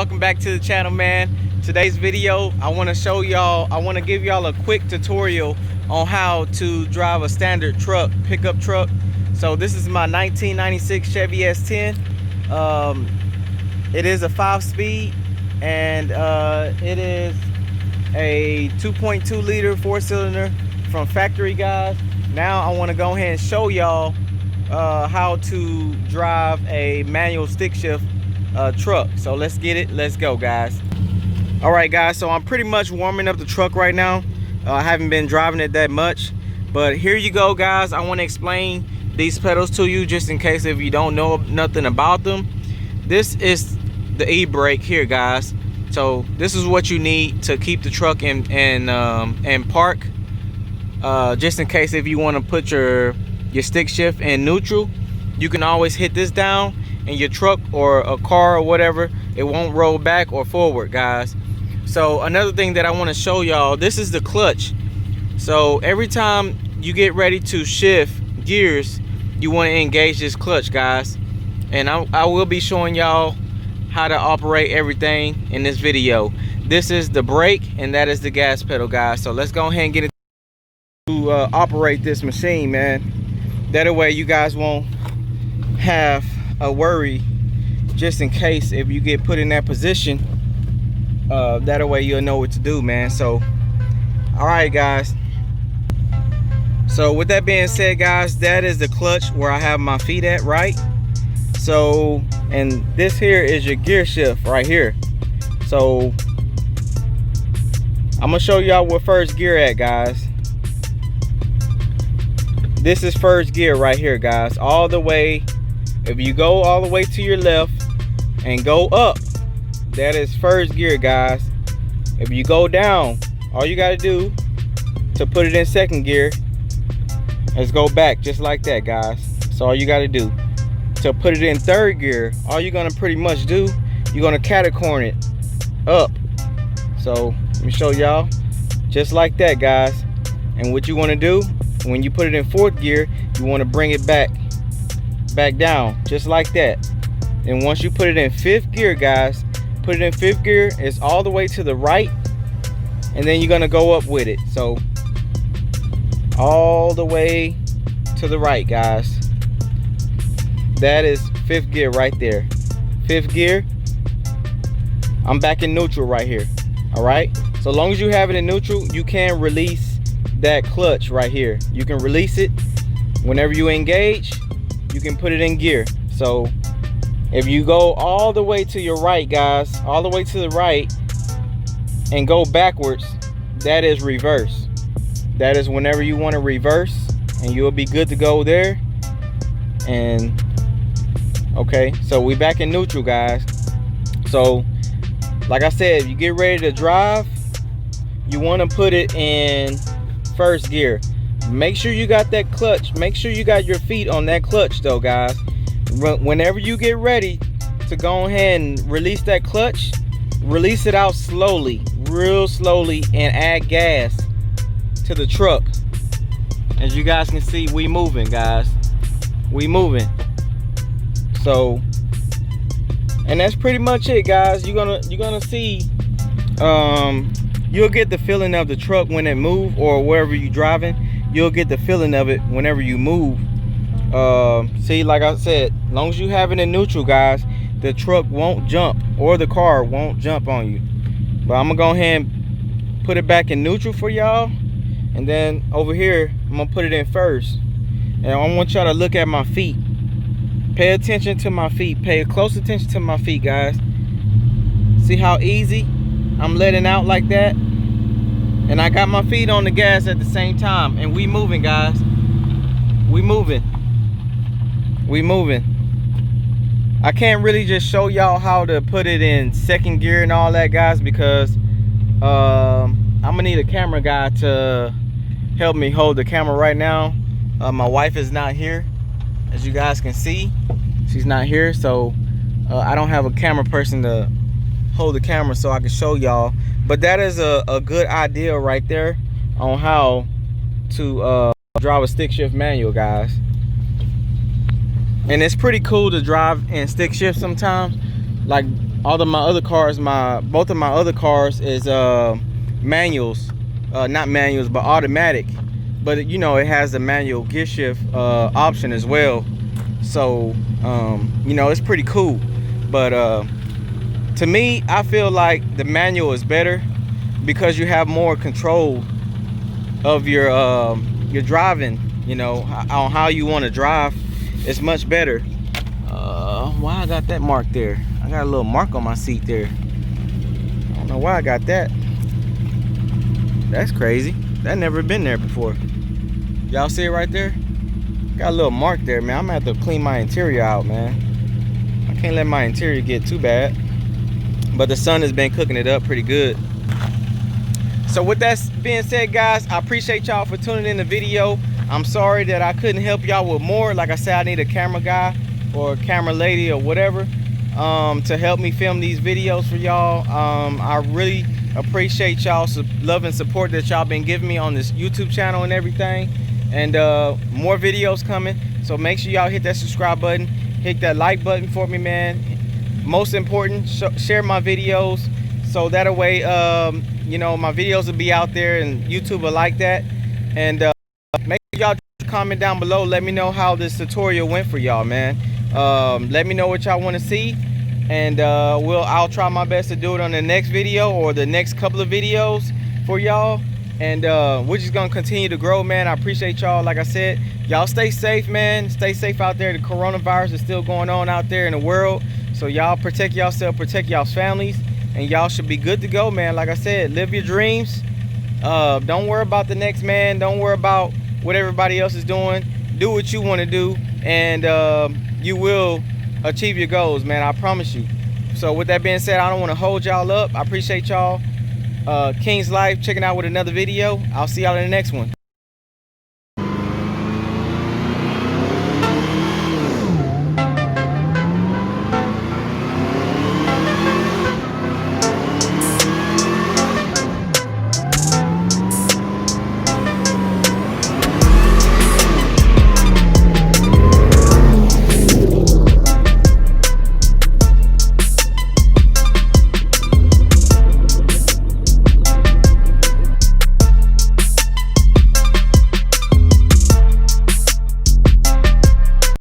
welcome back to the channel, man. Today's video, I want to give y'all a quick tutorial on how to drive a standard truck, pickup truck. So this is my 1996 Chevy S10. It is a 5-speed, and it is a 2.2 liter 4-cylinder from factory, guys. Now I want to go ahead and show y'all how to drive a manual stick shift truck. So let's get it, let's go, guys. All right, guys, so I'm pretty much warming up the truck right now. I haven't been driving it that much, but here you go, guys. I want to explain these pedals to you just in case if you don't know nothing about them. This is the e-brake here, guys. So this is what you need to keep the truck in park, just in case if you want to put your stick shift in neutral. You can always hit this down, and your truck or a car or whatever, it won't roll back or forward, guys. So another thing that I want to show y'all, this is the clutch. So every time you get ready to shift gears, you want to engage this clutch, guys. And I will be showing y'all how to operate everything in this video. This is the brake and that is the gas pedal, guys. So let's go ahead and get it to operate this machine, man. That way you guys won't have a worry just in case if you get put in that position. That way you'll know what to do, man. So all right, guys, so with that being said, guys, that is the clutch where I have my feet at, right? So, and this here is your gear shift right here. So I'm gonna show y'all what first gear at, guys. This is first gear right here, guys. All the way, if you go all the way to your left and go up, that is first gear, guys. If you go down, all you gotta do to put it in second gear is go back just like that, guys. So all you gotta do to put it in third gear, all you're gonna pretty much do, you're gonna catacorn it up. So let me show y'all, just like that, guys. And what you want to do when you put it in fourth gear, you want to bring it back down just like that. And once you put it in fifth gear, guys, put it in fifth gear, it's all the way to the right, and then you're gonna go up with it. So all the way to the right, guys. That is fifth gear right there. Fifth gear, I'm back in neutral right here. All right, so long as you have it in neutral, you can release that clutch right here. You can release it whenever you engage. You can put it in gear. So if you go all the way to your right, guys, all the way to the right and go backwards, that is reverse. That is whenever you want to reverse, and you'll be good to go there. And okay, so we back in neutral, guys. So like I said, if you get ready to drive, you want to put it in first gear. Make sure you got that clutch. Make sure you got your feet on that clutch though, guys. Whenever you get ready to go ahead and release that clutch, release it out slowly, real slowly, and add gas to the truck. As you guys can see, we moving, guys. We moving. So, and that's pretty much it, guys. You're gonna see, you'll get the feeling of the truck when it move, or wherever you're driving, you'll get the feeling of it whenever you move. See, like I said, as long as you have it in neutral, guys, the truck won't jump, or the car won't jump on you. But I'm gonna go ahead and put it back in neutral for y'all, and then over here I'm gonna put it in first. And I want y'all to look at my feet. Pay attention to my feet. Pay close attention to my feet, guys. See how easy I'm letting out like that? And I got my feet on the gas at the same time. And we moving, guys. We moving. We moving. I can't really just show y'all how to put it in second gear and all that, guys, because I'm gonna need a camera guy to help me hold the camera right now. My wife is not here, as you guys can see. She's not here, so I don't have a camera person to hold the camera so I can show y'all. But that is a good idea right there on how to drive a stick shift manual, guys. And it's pretty cool to drive and stick shift sometimes. Like all of my other cars, both of my other cars is manuals, not manuals, but automatic. But you know, it has the manual gear shift option as well. So you know, it's pretty cool. But to me, I feel like the manual is better because you have more control of your driving. You know, on how you want to drive. It's much better. Why I got that mark there? I got a little mark on my seat there. I don't know why I got that. That's crazy. That never been there before. Y'all see it right there? Got a little mark there, man. I'm gonna have to clean my interior out, man. I can't let my interior get too bad. But the sun has been cooking it up pretty good. So with that being said, guys, I appreciate y'all for tuning in the video. I'm sorry that I couldn't help y'all with more. Like I said, I need a camera guy or a camera lady or whatever to help me film these videos for y'all. I really appreciate y'all's love and support that y'all been giving me on this YouTube channel and everything. And more videos coming. So make sure y'all hit that subscribe button. Hit that like button for me, man. Most important, share my videos. So that way, you know, my videos will be out there and YouTube will like that. And make sure y'all comment down below. Let me know how this tutorial went for y'all, man. Let me know what y'all want to see, and I'll try my best to do it on the next video or the next couple of videos for y'all. And we're just gonna continue to grow, man. I appreciate y'all. Like I said, y'all stay safe, man. Stay safe out there. The coronavirus is still going on out there in the world, so y'all protect yourself, protect y'all's families, and y'all should be good to go, man. Like I said, live your dreams. Don't worry about the next man. Don't worry about what everybody else is doing. Do what you want to do, and you will achieve your goals, man. I promise you. So with that being said, I don't want to hold y'all up. I appreciate y'all. King's Life checking out with another video. I'll see y'all in the next one.